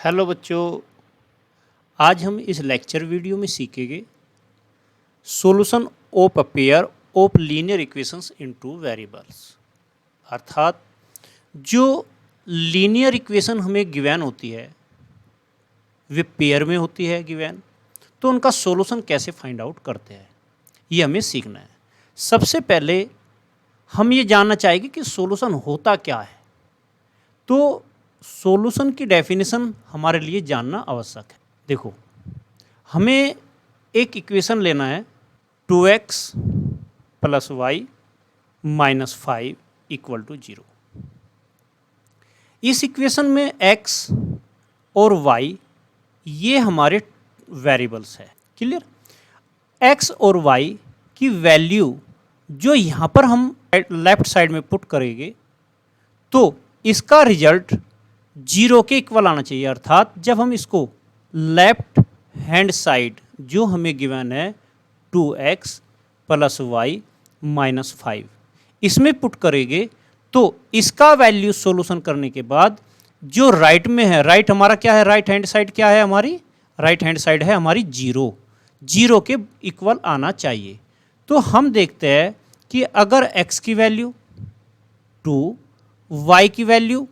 Hello बच्चों, आज हम इस लेक्चर वीडियो में सीखेंगे solution of a pair of linear equations into variables. अर्थात जो लीनियर इक्वेशन हमें गिवन होती है वे पेयर में होती है गिवन, तो उनका सॉल्यूशन कैसे फाइंड आउट करते हैं ये हमें सीखना है। सबसे पहले हम ये जानना चाहेंगे कि सॉल्यूशन होता क्या है। तो सॉल्यूशन की डेफिनेशन हमारे लिए जानना आवश्यक है। देखो, हमें एक इक्वेशन लेना है 2x plus y minus 5 equal to 0। इस इक्वेशन में x और y ये हमारे वेरिएबल्स है। क्लियर? x और y की वैल्यू जो यहाँ पर हम लेफ्ट साइड में पुट करेंगे तो इसका रिजल्ट 0 के इक्वल आना चाहिए। अर्थात जब हम इसको लेफ्ट हैंड साइड जो हमें गिवन है 2x प्लस वाई माइनस 5 इसमें पुट करेंगे तो इसका वैल्यू सॉल्यूशन करने के बाद जो राइट में है, राइट हमारा क्या है, राइट हैंड साइड क्या है हमारी, राइट हैंड साइड है हमारी 0 के इक्वल आना चाहिए। तो हम देखते हैं कि अगर x की वैल्यू 2, y की वैल्यू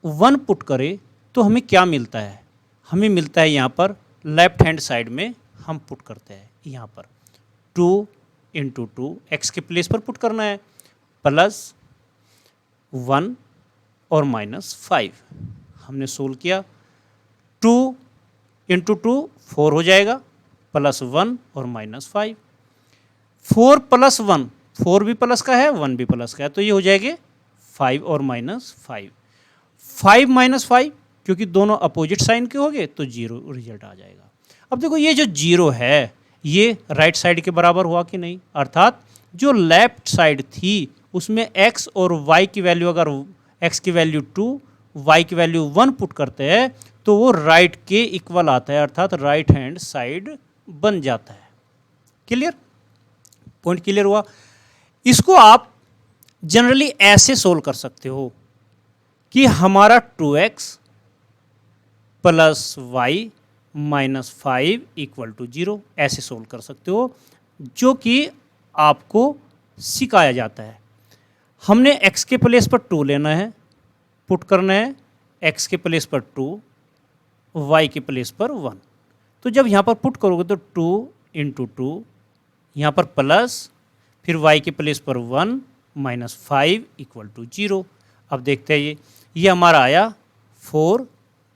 1 पुट करें तो हमें क्या मिलता है, हमें मिलता है यहाँ पर लेफ्ट हैंड साइड में हम पुट करते हैं यहाँ पर 2 इंटू 2 एक्स के प्लेस पर पुट करना है प्लस 1 और माइनस 5। हमने सोल्व किया 2 इंटू 2 4 हो जाएगा प्लस 1 और माइनस 5। 4 प्लस 1, 4 भी प्लस का है 1 भी प्लस का है, तो ये हो जाएगा 5 और माइनस 5। 5 माइनस 5 क्योंकि दोनों अपोजिट साइन के हो गए तो 0 रिजल्ट आ जाएगा। अब देखो ये जो 0 है ये राइट साइड के बराबर हुआ कि नहीं, अर्थात जो लेफ्ट साइड थी उसमें x और y की वैल्यू, अगर x की वैल्यू 2 y की वैल्यू 1 पुट करते हैं तो वो राइट के इक्वल आता है, अर्थात राइट हैंड साइड बन जाता है। क्लियर? पॉइंट क्लियर हुआ? इसको आप जनरली ऐसे सोल्व कर सकते हो कि हमारा 2x plus y minus 5 equal to 0 ऐसे सोल्व कर सकते हो, जो कि आपको सिखाया जाता है। हमने x के प्लेस पर 2 लेना है, पुट करना है x के प्लेस पर 2, y के प्लेस पर 1। तो जब यहाँ पर पुट करोगे तो 2 इंटू 2 यहाँ पर प्लस, फिर y के प्लेस पर 1 माइनस 5 इक्वल टू 0। अब देखते हैं ये हमारा आया 4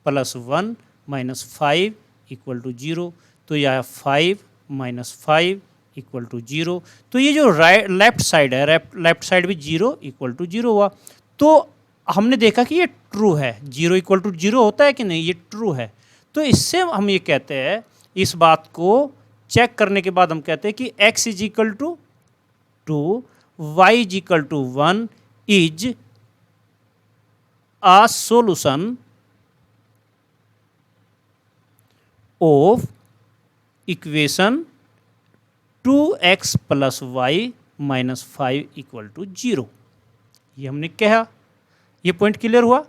प्लस 1 माइनस 5 इक्वल टू 0। तो यह आया 5 माइनस 5 इक्वल टू 0। तो ये जो राइट लेफ्ट साइड है, लेफ्ट साइड भी 0 इक्वल टू 0 हुआ। तो हमने देखा कि ये ट्रू है, 0 इक्वल टू 0 होता है कि नहीं, ये ट्रू है। तो इससे हम ये कहते हैं, इस बात को चेक करने के बाद हम कहते हैं कि x is equal to 2, y is equal to 1 is a solution of equation 2x plus y minus 5 equal to 0। ये हमने कहा, ये पॉइंट क्लियर हुआ।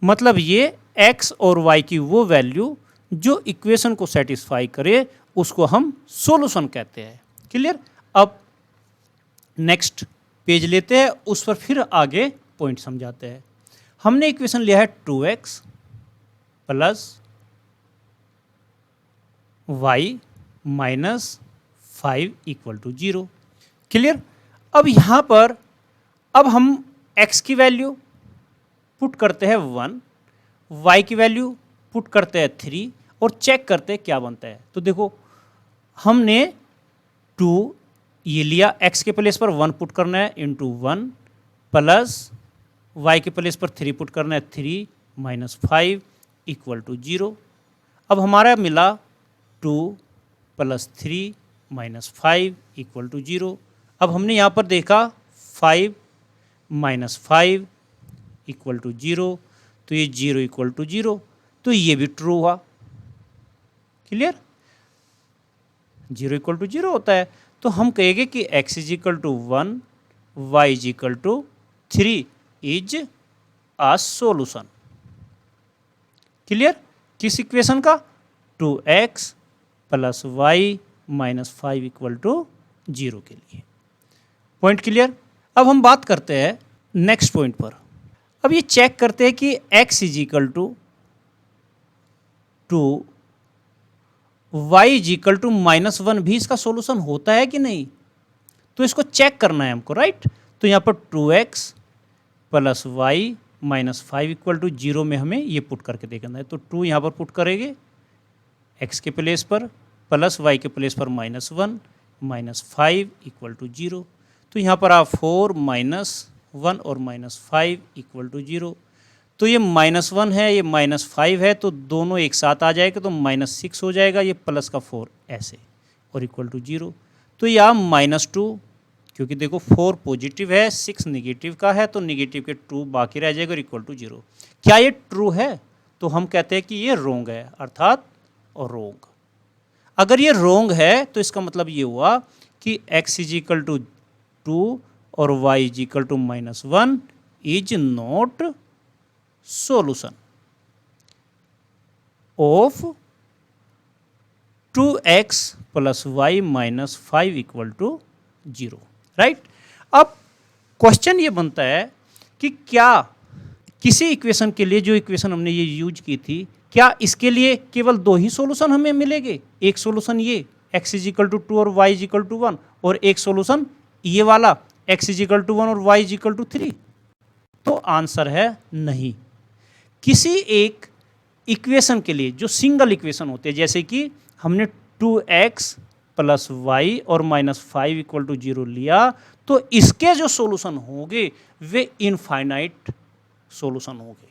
मतलब ये x और y की वो वैल्यू जो इक्वेशन को सेटिस्फाई करे उसको हम सॉल्यूशन कहते हैं। क्लियर? अब नेक्स्ट पेज लेते हैं, उस पर फिर आगे पॉइंट समझाते हैं। हमने इक्वेशन लिया है 2x plus y minus 5 equal to 0। Clear? अब यहाँ पर अब हम x की वैल्यू पुट करते हैं 1, y की वैल्यू पुट करते हैं 3 और चेक करते हैं क्या बनता है। तो देखो हमने 2 ये लिया, x के प्लेस पर 1 पुट करना है इंटू 1 प्लस y के प्लेस पर 3 पुट करना है 3 माइनस 5 इक्वल टू 0। अब हमारा मिला 2 प्लस 3 माइनस 5 इक्वल टू 0। अब हमने यहाँ पर देखा 5 माइनस 5 इक्वल टू 0, तो ये 0 इक्वल टू 0, तो ये भी ट्रू हुआ। क्लियर? 0 इक्वल टू 0 होता है तो हम कहेंगे कि x is equal to 1, y is equal to 3 is a solution. Clear? किस इक्वेशन का? 2x plus y minus 5 equal to 0 के लिए। Point clear? अब हम बात करते हैं नेक्स्ट पॉइंट पर। अब ये चेक करते हैं कि x is equal to 2 y is equal to -1 भी इसका सॉल्यूशन होता है कि नहीं, तो इसको चेक करना है हमको, राइट? तो यहाँ पर 2x plus y minus 5 equal to 0 में हमें ये पुट करके देखना है। तो 2 यहाँ पर पुट करेंगे x के प्लेस पर, प्लस y के प्लेस पर -1 माइनस 5 इक्वल टू 0। तो यहाँ पर आप 4 -1 और -5 इक्वल टू 0। तो ये -1 है, ये -5 है, तो दोनों एक साथ आ जाएगा तो -6 हो जाएगा, ये प्लस का 4 ऐसे और इक्वल टू 0। तो यहाँ -2, क्योंकि देखो 4 पॉजिटिव है, 6 निगेटिव का है, तो निगेटिव के 2 बाकी रह जाएगा और इक्वल टू 0। क्या ये ट्रू है? तो हम कहते हैं कि ये रोंग है, अर्थात रोंग। अगर ये रोंग है तो इसका मतलब ये हुआ कि x इज इक्वल टू 2 और y is equal to -1 is not solution of 2x plus y minus 5 equal to 0, right? अब क्वेश्चन ये बनता है कि क्या किसी इक्वेशन के लिए, जो इक्वेशन हमने ये यूज की थी, क्या इसके लिए केवल 2 ही सॉल्यूशन हमें मिलेंगे? एक सॉल्यूशन ये x इज इक्वल टू 2 और y इज इक्वल टू 1, और एक सॉल्यूशन ये वाला x इज इक्वल टू 1 और y इज इक्वल टू 3? तो आंसर है नहीं। किसी एक इक्वेशन के लिए जो सिंगल इक्वेशन होते हैं, जैसे कि हमने 2x प्लस वाई और -5 इक्वल टू 0 लिया, तो इसके जो सॉल्यूशन होंगे वे इनफाइनाइट सॉल्यूशन होंगे।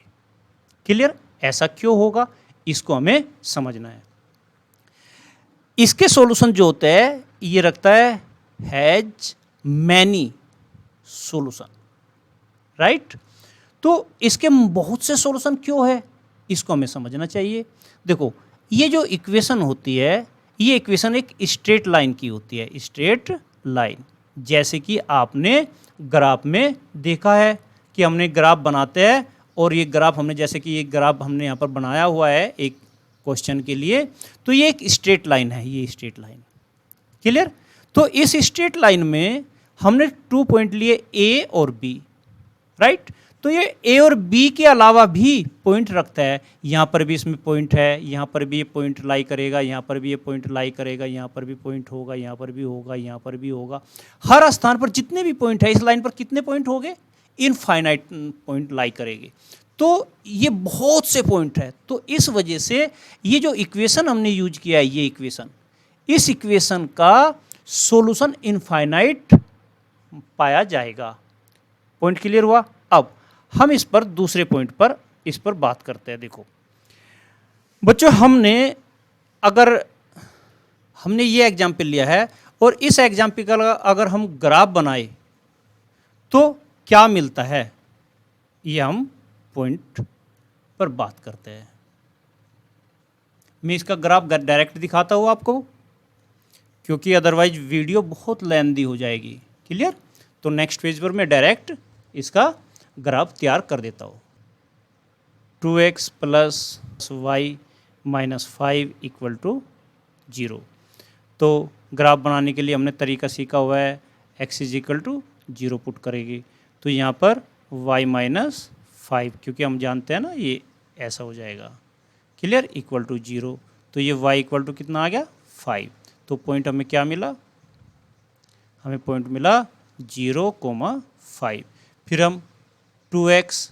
क्लियर? ऐसा क्यों होगा, इसको हमें समझना है। इसके सॉल्यूशन जो होते हैं ये रखता है हैज मैनी सॉल्यूशन, राइट? तो इसके बहुत से सॉल्यूशन क्यों है, इसको हमें समझना चाहिए। देखो, ये जो इक्वेशन होती है, ये इक्वेशन एक स्ट्रेट लाइन की होती है, स्ट्रेट लाइन। जैसे कि आपने ग्राफ में देखा है कि हमने ग्राफ बनाते हैं, और ये ग्राफ हमने, जैसे कि ये ग्राफ हमने यहाँ पर बनाया हुआ है एक क्वेश्चन के लिए, तो ये एक स्ट्रेट लाइन है, ये स्ट्रेट लाइन। क्लियर? तो इस स्ट्रेट लाइन में हमने 2 पॉइंट लिए ए और बी, राइट? तो ये ए और बी के अलावा भी पॉइंट रखता है। यहाँ पर भी इसमें पॉइंट है, यहाँ पर भी ये पॉइंट लाई करेगा, यहाँ पर भी ये पॉइंट लाई करेगा, यहाँ पर भी पॉइंट होगा, यहाँ पर भी होगा, यहाँ पर भी होगा। हर स्थान पर जितने भी पॉइंट है, इस लाइन पर कितने पॉइंट हो गए? इनफाइनाइट पॉइंट लाई करेगी। तो ये बहुत से पॉइंट है। तो इस वजह से ये जो इक्वेशन हमने यूज किया है, ये इक्वेशन, इस इक्वेशन का सॉल्यूशन इनफाइनाइट पाया जाएगा। पॉइंट क्लियर हुआ? अब हम इस पर दूसरे पॉइंट पर इस पर बात करते हैं। देखो बच्चों, हमने ये एग्जाम्पल लिया है, और इस एग्जाम्पल का अगर हम ग्राफ बनाए तो क्या मिलता है, ये हम पॉइंट पर बात करते हैं। मैं इसका ग्राफ डायरेक्ट दिखाता हूँ आपको, क्योंकि अदरवाइज वीडियो बहुत लेंदी हो जाएगी। क्लियर? तो नेक्स्ट पेज पर मैं डायरेक्ट इसका ग्राफ तैयार कर देता हूँ। 2x plus y minus 5 equal to 0। तो ग्राफ बनाने के लिए हमने तरीका सीखा हुआ है, x is equal to 0 put करेगी, तो यहाँ पर y माइनस 5, क्योंकि हम जानते हैं ना ये ऐसा हो जाएगा। क्लियर? Equal to 0। तो ये y इक्वल टू कितना आ गया? 5। तो पॉइंट हमें क्या मिला? हमें पॉइंट मिला 0,5। फिर हम 2x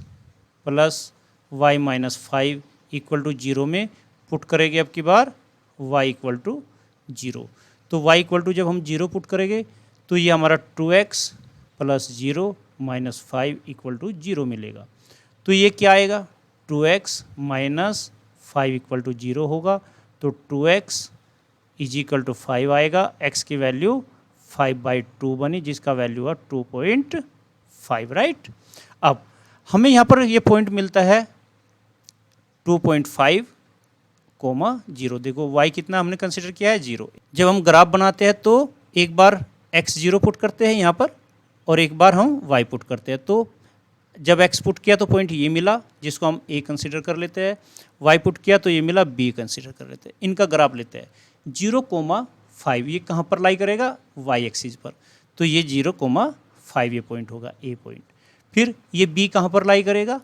plus y minus 5 equal to 0 में पुट करेंगे अब की बार y इक्वल टू 0। तो y इक्वल टू जब हम 0 पुट करेंगे तो ये हमारा 2x plus 0 minus 5 equal to 0 मिलेगा। तो ये क्या आएगा? 2x माइनस 5 इक्वल टू 0 होगा। तो 2x इज इक्वल टू 5 आएगा। x की वैल्यू 5/2 बनी, जिसका वैल्यू है 2.5, राइट? अब हमें यहाँ पर ये पॉइंट मिलता है 2.5, 0। देखो y कितना हमने कंसिडर किया है? 0। जब हम ग्राफ बनाते हैं तो एक बार x 0 पुट करते हैं यहाँ पर, और एक बार हम y पुट करते हैं। तो जब x पुट किया तो पॉइंट ये मिला जिसको हम a कंसिडर कर लेते हैं, y पुट किया तो ये मिला b कंसिडर कर लेते हैं। इनका ग्राफ लेते हैं 0,5, ये कहाँ पर लाई करेगा y एक्सिस पर, तो ये 0,5 ये पॉइंट होगा a पॉइंट। फिर ये b कहाँ पर लाई करेगा,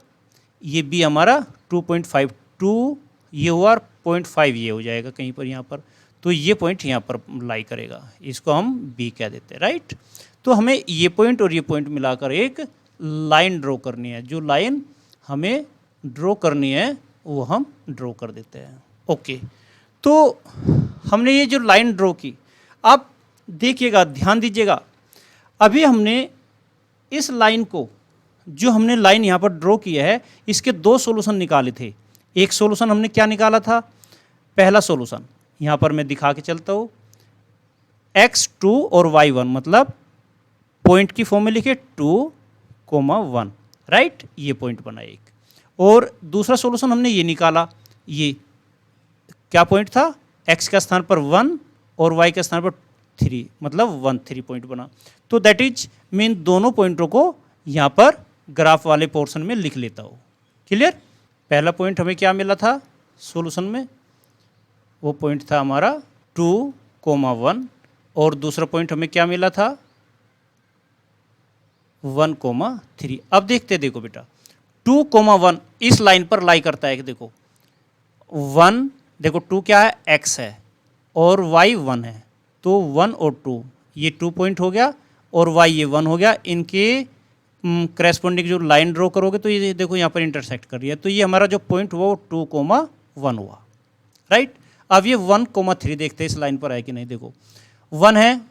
ये b हमारा 2.52 ये हुआ और 0.5 ये हो जाएगा कहीं पर यहाँ पर, तो ये पॉइंट यहाँ पर लाई करेगा, इसको हम b कह देते हैं, राइट। तो हमें ये पॉइंट और ये पॉइंट मिलाकर एक लाइन ड्रॉ करनी है, जो लाइन हमें ड्रॉ करनी है वो हम ड्रॉ कर देते हैं। ओके, तो हमने ये जो लाइन ड्रॉ की, आप देखिएगा, ध्यान दीजिएगा, अभी हमने इस लाइन को, जो हमने लाइन यहाँ पर ड्रॉ किया है, इसके दो सॉल्यूशन निकाले थे। एक सॉल्यूशन हमने क्या निकाला था, पहला सॉल्यूशन यहाँ पर मैं दिखा के चलता हूँ, x2 और y1, मतलब पॉइंट की फॉर्म में लिखे 2,1, राइट, ये पॉइंट बना एक। और दूसरा सॉल्यूशन हमने ये निकाला, ये क्या पॉइंट था, x का स्थान पर 1 और y के स्थान पर 3, मतलब 1 3 पॉइंट बना। तो दैट इज मैं इन दोनों पॉइंटों को यहाँ पर ग्राफ वाले पोर्शन में लिख लेता हूँ। क्लियर। पहला पॉइंट हमें क्या मिला था सॉल्यूशन में, वो पॉइंट था हमारा 2,1, और दूसरा पॉइंट हमें क्या मिला था 1,3। अब देखते देखो बेटा, 2,1 इस लाइन पर लाई करता है कि देखो 1, देखो 2 क्या है, x है, और y 1 है, तो 1 और 2 ये 2 पॉइंट हो गया, और y ये 1 हो गया। इनके करेस्पॉन्डिंग जो लाइन ड्रॉ करोगे तो ये देखो यहाँ पर इंटरसेक्ट कर रही है, तो ये हमारा जो पॉइंट हुआ वो 2,1 हुआ, राइट। अब ये 1,3 देखते हैं इस लाइन पर है कि नहीं, देखो 1 है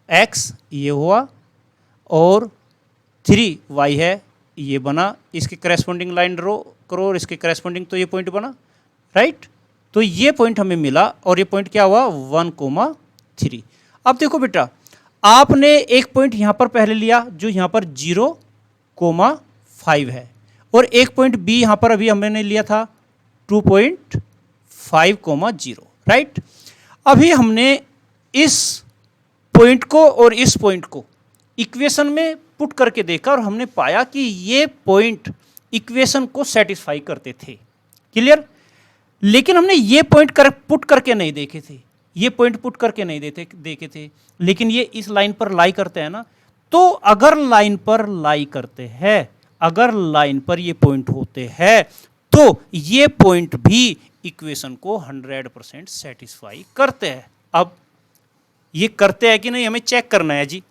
x ये हुआ, और 3 y है ये बना, इसके करेस्पॉन्डिंग लाइन ड्रॉ करो और इसके करेस्पॉन्डिंग, तो ये पॉइंट बना, राइट। तो ये पॉइंट हमें मिला, और ये पॉइंट क्या हुआ 1,3। अब देखो बेटा, आपने एक पॉइंट यहाँ पर पहले लिया जो यहाँ पर 0,5 है, और एक पॉइंट b यहाँ पर अभी हमने लिया था 2.5,0, राइट। अभी हमने इस पॉइंट को और इस पॉइंट को इक्वेशन में पुट करके देखा, और हमने पाया कि ये पॉइंट इक्वेशन को सेटिस्फाई करते थे। क्लियर। लेकिन हमने ये पॉइंट पुट करके नहीं देखे थे, ये पॉइंट पुट करके नहीं देखे थे, लेकिन ये इस लाइन पर लाई करते हैं ना। तो अगर लाइन पर लाई करते हैं, अगर लाइन पर ये पॉइंट होते हैं, तो ये पॉइंट भी इक्वेशन को 100% सेटिस्फाई करते हैं। अब ये करते हैं कि नहीं, हमें चेक करना है जी,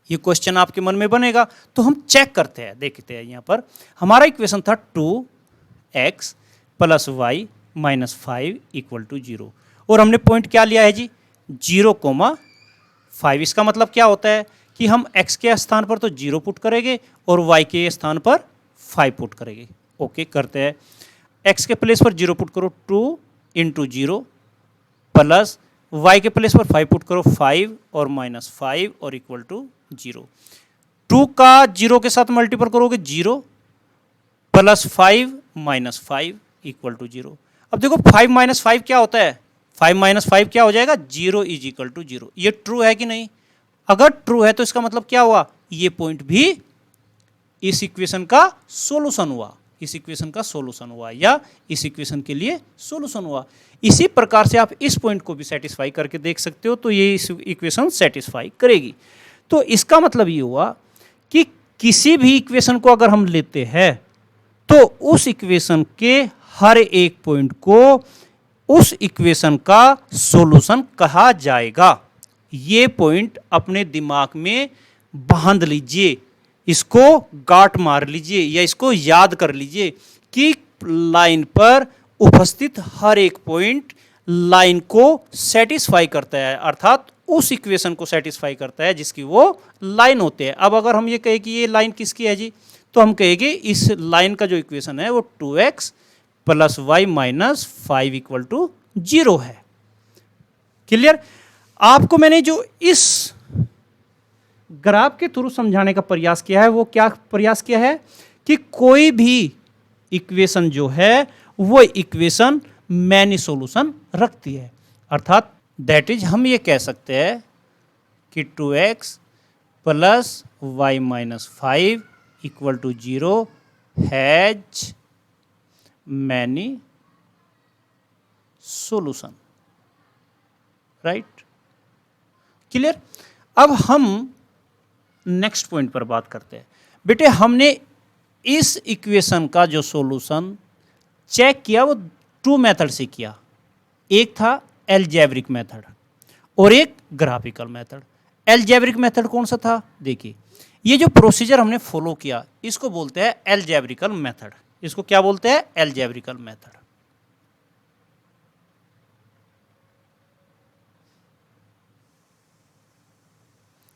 ये क्वेश्चन आपके मन में बनेगा, तो हम चेक करते हैं। देखते हैं यहाँ पर हमारा इक्वेशन था 2x + y - 5 = 0, और हमने पॉइंट क्या लिया है जी 0,5। इसका मतलब क्या होता है कि हम x के स्थान पर तो 0 पुट करेंगे और y के स्थान पर 5 पुट करेंगे। ओके, करते हैं। x के प्लेस पर 0 पुट करो, 2 × 0, प्लस y के प्लेस पर 5 पुट करो, 5 और -5 और = 0। 2 का 0 के साथ मल्टीपल करोगे 0, +5 - 5 = 0। अब देखो 5 - 5 क्या होता है, 5 - 5 क्या हो जाएगा 0 = 0। ये ट्रू है कि नहीं, अगर ट्रू है तो इसका मतलब क्या हुआ, ये पॉइंट भी इस इक्वेशन का सॉल्यूशन हुआ, इस इक्वेशन का सॉल्यूशन हुआ, या इस इक्वेशन के लिए सॉल्यूशन हुआ। इसी प्रकार से आप इस पॉइंट को भी सेटिस्फाई करके देख सकते हो, तो ये इस इक्वेशन सेटिस्फाई करेगी। तो इसका मतलब ये हुआ कि किसी भी इक्वेशन को अगर हम लेते हैं तो उस इक्वेशन के हर एक पॉइंट को उस इक्वेशन का सॉल्यूशन कहा जाएगा। ये पॉइंट अपने दिमाग में बांध लीजिए, इसको गांठ मार लीजिए या इसको याद कर लीजिए कि लाइन पर उपस्थित हर एक पॉइंट लाइन को सेटिस्फाई करता है, अर्थात उस इक्वेशन को सेटिस्फाई करता है जिसकी वो लाइन होते हैं। अब अगर हम ये कहें कि ये लाइन किसकी है जी, तो हम कहेंगे इस लाइन का जो इक्वेशन है वो 2x + y - 5 = 0 है। क्लियर। आपको मैंने जो इस ग्राफ के थ्रू समझाने का प्रयास किया है वो क्या प्रयास किया है कि कोई भी इक्वेशन जो है वो इक्वेशन मैनी सॉल्यूशन रखती है, अर्थात दैट इज हम ये कह सकते हैं कि 2x + y - 5 equal to 0 has many solution, right, clear. अब हम नेक्स्ट पॉइंट पर बात करते हैं। बेटे हमने इस इक्वेशन का जो सॉल्यूशन चेक किया वो 2 मेथड से किया, एक था एल्जेब्रिक मेथड और एक ग्राफिकल मेथड। एल्जेब्रिक मेथड कौन सा था, देखिए ये जो प्रोसीजर हमने फॉलो किया इसको बोलते हैं एल्जेब्रिकल मेथड। इसको क्या बोलते हैं, एल्जेब्रिकल मेथड।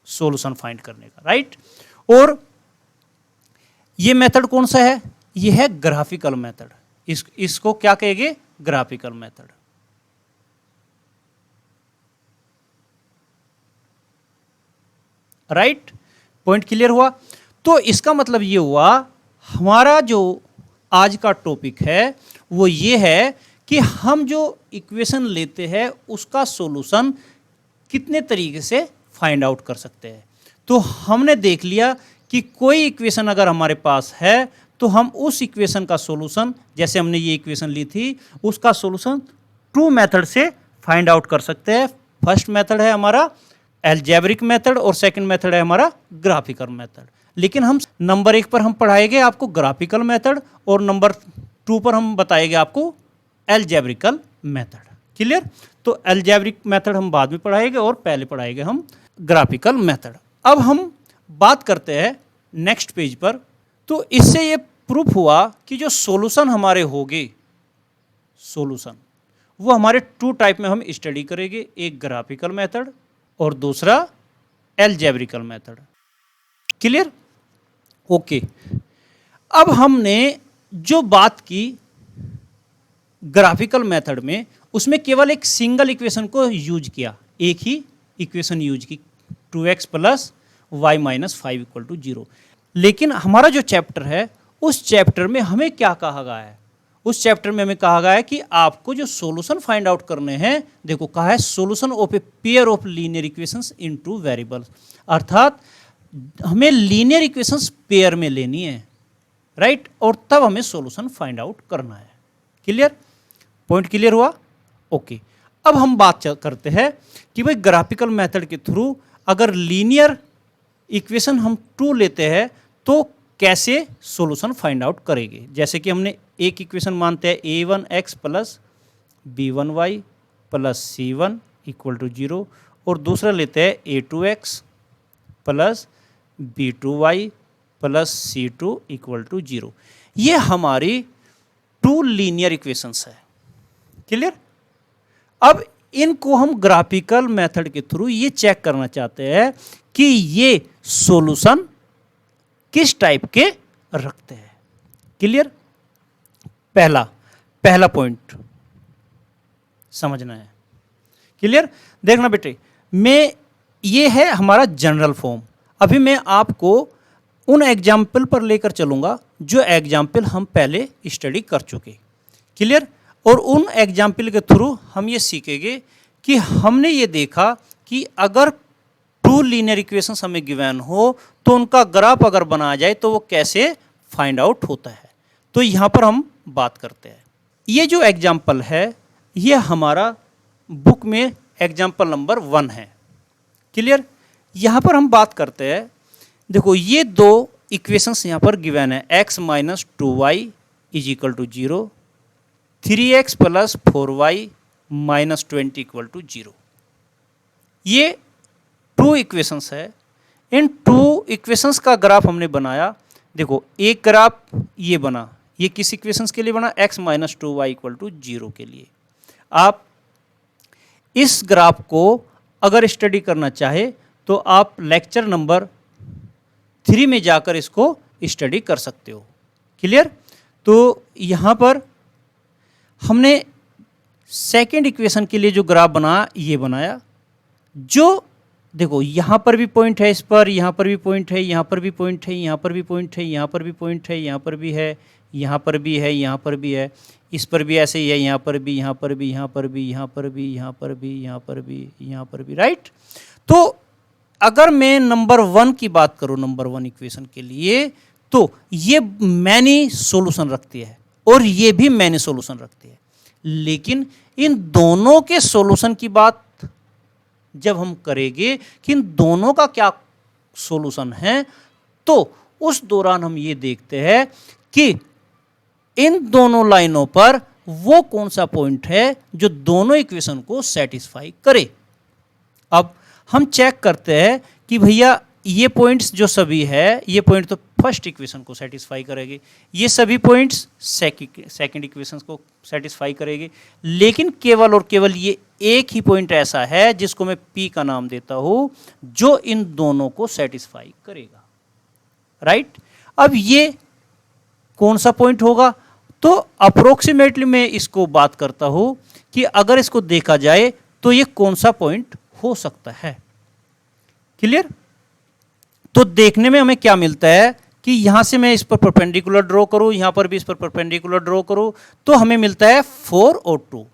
सॉल्यूशन फाइंड करने का, राइट। और ये मेथड कौन सा है, ये है ग्राफिकल मेथड। इसको क्या कहेंगे, graphical method. Right, point clear हुआ। तो इसका मतलब ये हुआ हमारा जो आज का टॉपिक है वो ये है कि हम जो इक्वेशन लेते हैं उसका सॉल्यूशन कितने तरीके से फाइंड आउट कर सकते हैं। तो हमने देख लिया कि कोई इक्वेशन अगर हमारे पास है तो हम उस इक्वेशन का सॉल्यूशन, जैसे हमने ये इक्वेशन ली थी, उसका सॉल्यूशन 2 मेथड से फाइंड आउट कर सकते हैं। फर्स्ट मेथड है हमारा एल्जेब्रिक मेथड और सेकंड मेथड है हमारा ग्राफिकल मेथड। लेकिन हम नंबर 1 पर हम पढ़ाएंगे आपको ग्राफिकल मेथड और नंबर 2 पर हम बताएंगे आपको एल्जेब्रिकल मेथड, क्लियर। तो एल्जेब्रिक मेथड हम बाद में पढ़ाएंगे और पहले पढ़ाएंगे हम ग्राफिकल मेथड। अब हम बात करते हैं नेक्स्ट पेज पर। तो इससे ये प्रूफ हुआ कि जो सॉल्यूशन हमारे होंगे, सॉल्यूशन वो हमारे 2 टाइप में हम स्टडी करेंगे, एक ग्राफिकल मेथड और दूसरा एल्जेब्रिकल मेथड, क्लियर, ओके। अब हमने जो बात की ग्राफिकल मेथड में, उसमें केवल एक सिंगल इक्वेशन को यूज किया, एक ही इक्वेशन यूज की 2x plus y minus 5 equal to 0। लेकिन हमारा जो चैप्टर है उस चैप्टर में हमें क्या कहा गया है, उस चैप्टर में हमें कहा गया है कि आपको जो सॉल्यूशन फाइंड आउट करने हैं, देखो कहा है solution of a pair of linear equations into variables, अर्थात हमें लीनियर इक्वेशंस पेयर में लेनी है, राइट, और तब हमें सॉल्यूशन फाइंड आउट करना है, क्लियर, पॉइंट क्लियर हुआ, ओके। अब हम बात करते हैं कि भाई ग्राफिकल मेथड के थ्रू अगर लीनियर इक्वेशन हम 2 लेते हैं तो कैसे सॉल्यूशन फाइंड आउट करेंगे। जैसे कि हमने एक इक्वेशन मानते हैं a1x plus b1y plus c1 equal to 0 और दूसरा लेते हैं a2x plus b2y plus c2 equal to 0। ये हमारी 2 लीनियर इक्वेशंस है, क्लियर। अब इनको हम ग्राफिकल मेथड के थ्रू ये चेक करना चाहते हैं कि ये सॉल्यूशन किस टाइप के रखते हैं, क्लियर। पहला पॉइंट समझना है, क्लियर। देखना बेटे, मैं ये है हमारा जनरल फॉर्म। अभी मैं आपको उन एग्जाम्पल पर लेकर चलूंगा जो एग्जाम्पल हम पहले स्टडी कर चुके, क्लियर। और उन एग्जाम्पल के थ्रू हम ये सीखेंगे कि हमने ये देखा कि अगर 2 लीनियर इक्वेशंस हमें गिवन हो तो उनका ग्राफ अगर बनाया जाए तो वो कैसे फाइंड आउट होता है। तो यहाँ पर हम बात करते हैं। ये जो एग्जाम्पल है ये हमारा बुक में एग्जाम्पल नंबर 1 है, क्लियर। यहाँ पर हम बात करते हैं, देखो ये 2 इक्वेशंस यहाँ पर गिवन है, x minus 2y is equal to 0, 3x plus 4y minus 20 equal to 0। ये 2 इक्वेशंस है। इन 2 इक्वेशंस का ग्राफ हमने बनाया। देखो एक ग्राफ ये बना, ये किस इक्वेशंस के लिए बना, x minus 2y equal to 0 के लिए। आप इस ग्राफ को अगर स्टडी करना चाहे तो आप लेक्चर नंबर 3 में जाकर इसको स्टडी कर सकते हो, क्लियर। तो यहाँ पर हमने सेकेंड इक्वेशन के लिए जो ग्राफ बनाया ये बनाया, जो देखो यहाँ पर भी पॉइंट है, इस पर यहाँ पर भी पॉइंट है, यहाँ पर भी पॉइंट है, यहाँ पर भी पॉइंट है, यहाँ पर भी पॉइंट है, यहाँ पर भी है, यहाँ पर भी है, यहाँ पर भी है, इस पर भी ऐसे ही है, यहाँ पर भी, यहाँ पर भी, यहाँ पर भी, यहाँ पर भी, यहाँ पर भी, यहाँ पर भी, यहाँ पर भी, राइट। तो अगर मैं नंबर 1 की बात करूँ, नंबर 1 इक्वेशन के लिए, तो ये मैनी सॉल्यूशन रखती है और ये भी मैनी सॉल्यूशन रखती है। लेकिन इन दोनों के सॉल्यूशन की बात जब हम करेंगे कि इन दोनों का क्या सॉल्यूशन है, तो उस दौरान हम ये देखते हैं कि इन दोनों लाइनों पर वो कौन सा पॉइंट है जो दोनों इक्वेशन को सेटिस्फाई करे। अब हम चेक करते हैं कि भैया ये पॉइंट्स जो सभी है, ये पॉइंट तो फर्स्ट इक्वेशन को सेटिस्फाई करेगी, ये सभी पॉइंट्स सेकंड इक्वेशन को सेटिस्फाई करेगी, लेकिन केवल और केवल ये एक ही पॉइंट ऐसा है जिसको मैं P का नाम देता हूं, जो इन दोनों को सेटिस्फाई करेगा। राइट? अब ये कौन सा पॉइंट होगा? तो अप्रोक्सीमेटली मैं इसको बात करता हूं कि अगर इसको देखा जाए तो ये कौन सा पॉइंट हो सकता है। क्लियर? तो देखने में हमें क्या मिलता है कि यहां से मैं इस पर परपेंडिकुलर ड्रॉ करूं, यहां पर भी इस पर परपेंडिकुलर ड्रॉ करूं, तो हमें मिलता है 4 और 2।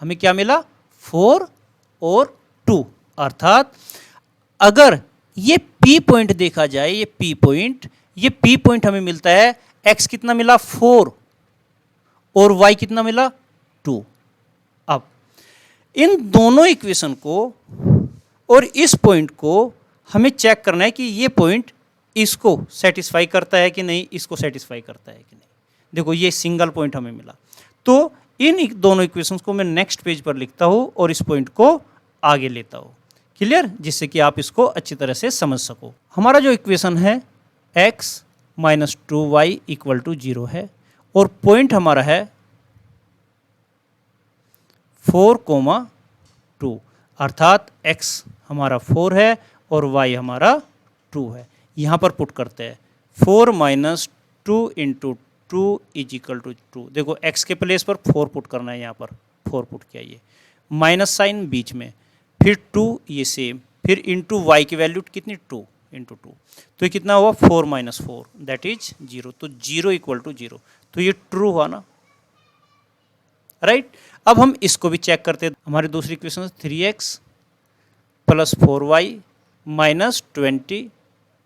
हमें क्या मिला? 4 और 2। अर्थात अगर ये P पॉइंट देखा जाए, ये P पॉइंट हमें मिलता है, x कितना मिला? 4 और y कितना मिला? 2। अब इन दोनों इक्वेशन को और इस पॉइंट को हमें चेक करना है कि ये पॉइंट इसको सेटिस्फाई करता है कि नहीं, इसको सेटिस्फाई करता है कि नहीं। देखो ये सिंगल पॉइंट हमें मिला, तो इन दोनों इक्वेशंस को मैं नेक्स्ट पेज पर लिखता हूं और इस पॉइंट को आगे लेता हूं। क्लियर? जिससे कि आप इसको अच्छी तरह से समझ सको। हमारा जो इक्वेशन है x minus 2y equal to 0 है और पॉइंट हमारा है 4,2, अर्थात x हमारा 4 है और y हमारा 2 है। यहाँ पर पुट करते हैं 4 minus 2 into 2 is equal to 2। देखो x के प्लेस पर 4 पुट करना है, यहाँ पर 4 पुट किया, ये माइनस साइन बीच में, फिर 2 ये सेम, फिर इंटू y की वैल्यू कितनी? 2 इंटू 2, तो ये कितना हुआ? 4 माइनस 4 दैट इज 0। तो 0 इक्वल टू 0, तो ये ट्रू हुआ ना। राइट? अब हम इसको भी चेक करते हैं। हमारी दूसरी equation 3x plus 4y minus 20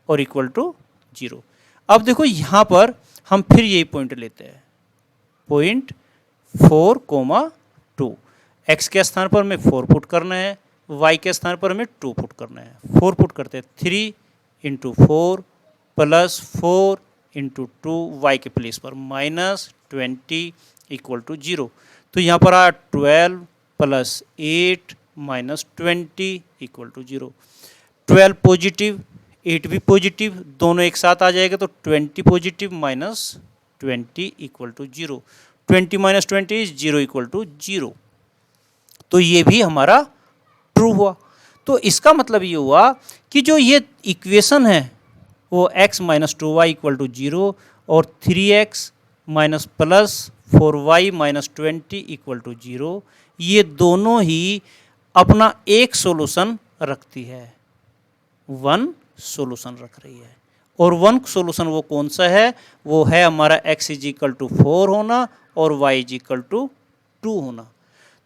और इक्वल टू 0। अब देखो यहाँ पर हम फिर यही पॉइंट लेते हैं, पॉइंट 4,2। x के स्थान पर हमें 4 पुट करना है, y के स्थान पर हमें 2 पुट करना है। 4 पुट करते हैं, 3 इंटू 4 प्लस 4 इंटू 2, y के प्लेस पर माइनस 20 इक्वल टू 0। तो यहाँ पर आया 12 plus 8 minus 20 equal to 0। 12 positive, 8 भी पॉजिटिव, दोनों एक साथ आ जाएगा, तो 20 positive minus 20 equal to 0। 20 minus 20 is 0 equal to 0। तो ये भी हमारा ट्रू हुआ। तो इसका मतलब ये हुआ कि जो ये इक्वेशन है वो x minus 2y equal to 0 और 3x minus plus 4y minus 20 equal to 0, ये दोनों ही अपना एक सॉल्यूशन रखती है, वन सॉल्यूशन रख रही है। और वन सॉल्यूशन वो कौन सा है? वो है हमारा x इज इक्वल टू 4 होना और y इज इक्वल टू 2 होना।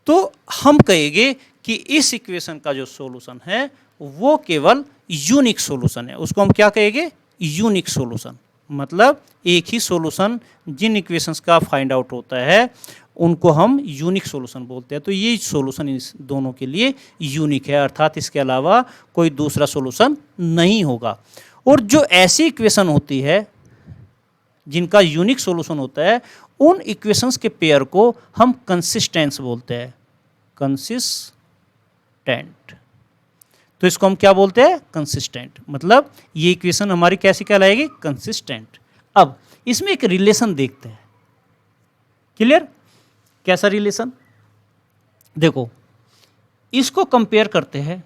तो हम कहेंगे कि इस इक्वेशन का जो सॉल्यूशन है वो केवल यूनिक सॉल्यूशन है। उसको हम क्या कहेंगे? Unique solution. मतलब एक ही सॉल्यूशन जिन इक्वेशंस का फाइंड आउट होता है उनको हम यूनिक सॉल्यूशन बोलते हैं। तो ये सॉल्यूशन इस दोनों के लिए यूनिक है, अर्थात इसके अलावा कोई दूसरा सॉल्यूशन नहीं होगा। और जो ऐसी इक्वेशन होती है जिनका यूनिक सॉल्यूशन होता है, उन इक्वेशंस के पेयर को हम कंसिस्टेंस बोलते हैं, कंसिस्टेंट। तो इसको हम क्या बोलते हैं? कंसिस्टेंट। मतलब ये इक्वेशन हमारी कैसी कहलाएगी? कंसिस्टेंट। अब इसमें एक रिलेशन देखते हैं। क्लियर? कैसा रिलेशन? देखो इसको कंपेयर करते हैं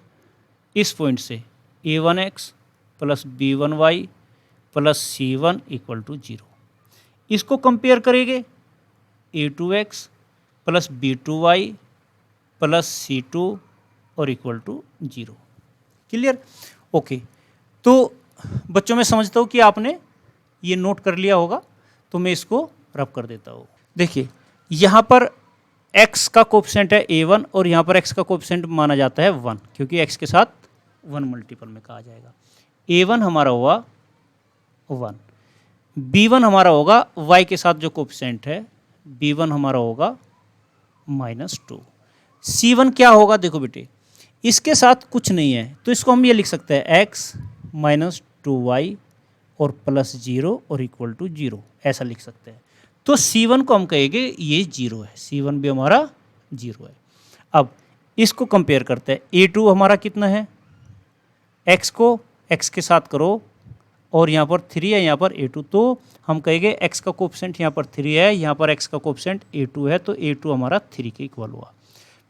इस पॉइंट से, a1x plus b1y plus c1 equal to 0। इसको कंपेयर करेंगे a2x plus b2y plus c2 और इक्वल टू 0। क्लियर? ओके। तो बच्चों मैं समझता हूँ कि आपने ये नोट कर लिया होगा, तो मैं इसको रब कर देता हूँ। देखिए यहाँ पर x का कोएफिशिएंट है a1 और यहाँ पर x का कोएफिशिएंट माना जाता है 1, क्योंकि x के साथ 1 मल्टीपल में कहा जाएगा। a1 हमारा हुआ 1। b1 हमारा होगा y के साथ जो कोफिशिएंट है, b1 हमारा होगा -2। c1 क्या होगा, देखो बेटे इसके साथ कुछ नहीं है तो इसको हम ये लिख सकते हैं x माइनस 2y और प्लस 0 और इक्वल टू 0, ऐसा लिख सकते हैं। तो c1 को हम कहेंगे ये 0 है, c1 भी हमारा 0 है। अब इसको कंपेयर करते हैं, a2 हमारा कितना है, x को x के साथ करो और यहाँ पर 3 है, यहाँ पर a2, तो हम कहेंगे x का कोफिशिएंट यहाँ पर 3 है, यहाँ पर x का कोफिशिएंट a2 है, तो a2 हमारा 3 के इक्वल हुआ।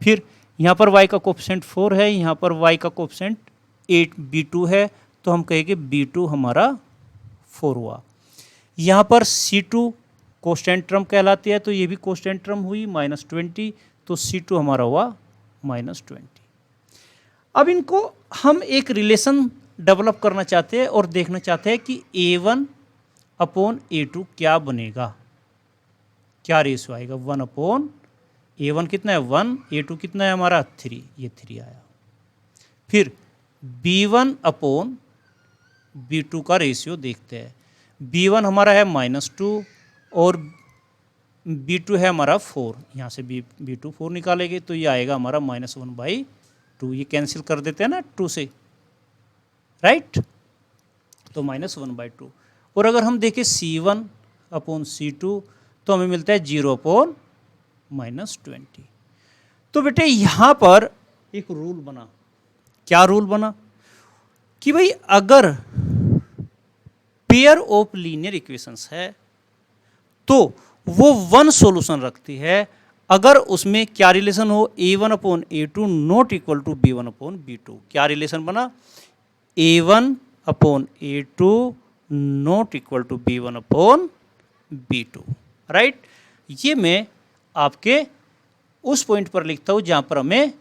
फिर यहाँ पर y का कोफिशिएंट 4 है, यहाँ पर y का कोफिशिएंट 8 b2 है, तो हम कहेंगे b2 हमारा 4 हुआ। यहाँ पर c2 कोस्टेंट टर्म कहलाती है, तो ये भी कोस्टेंट टर्म हुई -20, तो c2 हमारा हुआ -20। अब इनको हम एक रिलेशन डेवलप करना चाहते हैं और देखना चाहते हैं कि a1 अपॉन a2 क्या बनेगा, क्या रेशियो आएगा। 1 अपॉन a1 कितना है 1, a2 कितना है हमारा 3, ये 3 आया। फिर b1 अपॉन b2 का रेशियो देखते हैं। b1 हमारा है -2 और b2 है हमारा 4, यहाँ से b2 4 निकालेंगे तो ये आएगा हमारा -1/2, ये कैंसिल कर देते हैं ना 2 से, राइट, तो -1/2। और अगर हम देखें c1 अपॉन c2 तो हमें मिलता है 0 अपॉन -20। तो बेटे यहाँ पर एक रूल बना, क्या रूल बना कि भाई अगर पेयर ऑफ लीनियर इक्वेशंस है तो वो वन सॉल्यूशन रखती है अगर उसमें क्या रिलेशन हो, a1 upon a2 not equal to b1 upon b2। क्या रिलेशन बना, a1 upon a2 not equal to b1 upon b2, right. ये मैं आपके उस पॉइंट पर लिखता हूँ जहाँ पर हमें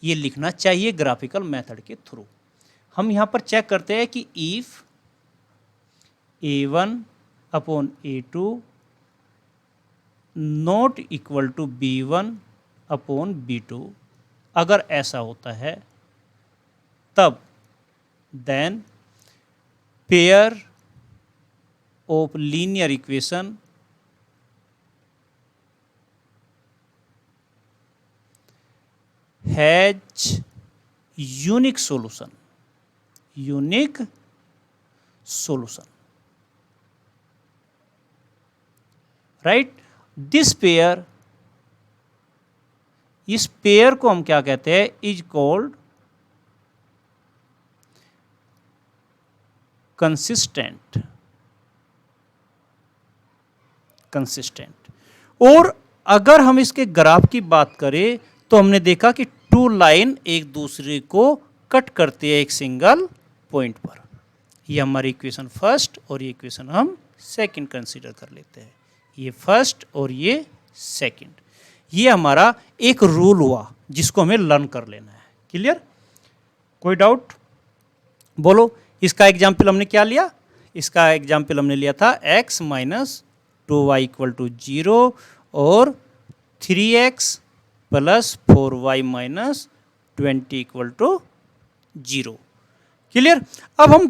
ये लिखना चाहिए ग्राफिकल मेथड के थ्रू। हम यहाँ पर चेक करते हैं कि if a1 upon a2 not equal to b1 upon b2, अगर ऐसा होता है तब then pair of linear equation has unique solution, unique solution, right. This pair, इस पेयर को हम क्या कहते हैं, इज कॉल्ड कंसिस्टेंट, कंसिस्टेंट। और अगर हम इसके ग्राफ की बात करें तो हमने देखा कि टू लाइन एक दूसरे को कट करती है एक सिंगल पॉइंट पर। ये हमारी इक्वेशन फर्स्ट और ये इक्वेशन हम सेकंड कंसीडर कर लेते हैं, ये फर्स्ट और ये सेकंड। ये हमारा एक रूल हुआ जिसको हमें लर्न कर लेना है। क्लियर, कोई डाउट बोलो। इसका एग्जाम्पल हमने क्या लिया, इसका एग्जाम्पल हमने लिया था x minus 2y equal to 0 और 3x plus 4y minus 20 equal to 0। Clear. अब हम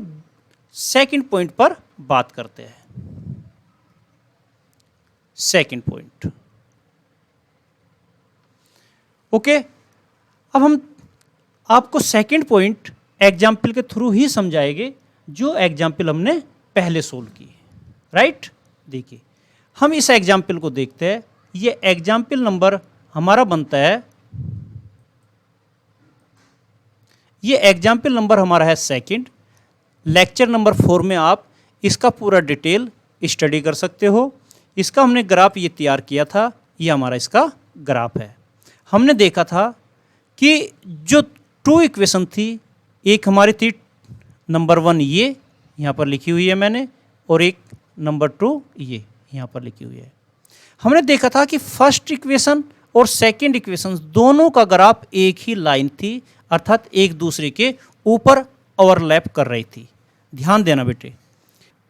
सेकंड पॉइंट पर बात करते हैं। Second point, okay. अब हम आपको सेकंड पॉइंट एग्जाम्पल के थ्रू ही समझाएंगे जो एग्जाम्पल हमने पहले सोल्व की, राइट। देखिए हम इस एग्जाम्पल को देखते हैं। ये एग्जाम्पल नंबर हमारा बनता है, ये एग्जाम्पल नंबर हमारा है सेकंड। लेक्चर नंबर 4 में आप इसका पूरा डिटेल स्टडी कर सकते हो। इसका हमने ग्राफ ये तैयार किया था, ये हमारा इसका ग्राफ है। हमने देखा था कि जो टू इक्वेशन थी, एक हमारी थी नंबर 1 ये यहाँ पर लिखी हुई है मैंने, और एक नंबर 2 ये यहाँ पर लिखी हुई है। हमने देखा था कि फर्स्ट इक्वेशन और सेकंड इक्वेशन दोनों का ग्राफ एक ही लाइन थी, अर्थात एक दूसरे के ऊपर ओवरलैप कर रही थी। ध्यान देना बेटे,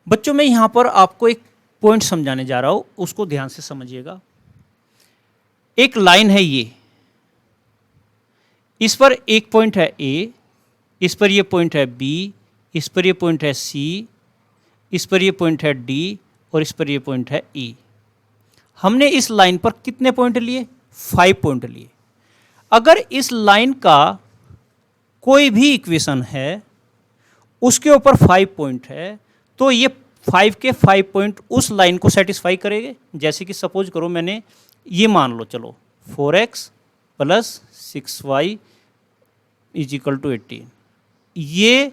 बच्चों मैं यहाँ पर आपको एक पॉइंट समझाने जा रहा हूँ, उसको ध्यान से समझिएगा। एक लाइन है ये, इस पर एक पॉइंट है A, इस पर ये पॉइंट है B, इस पर ये पॉइंट है C, इस पर ये पॉइंट है डी और इस पर ये पॉइंट है ई। हमने इस लाइन पर कितने पॉइंट लिए? 5 पॉइंट लिए। अगर इस लाइन का कोई भी इक्वेशन है उसके ऊपर 5 पॉइंट है तो ये 5 के 5 पॉइंट उस लाइन को सेटिस्फाई करेंगे। जैसे कि सपोज करो मैंने ये मान लो, चलो 4x plus 6y is equal to 18, ये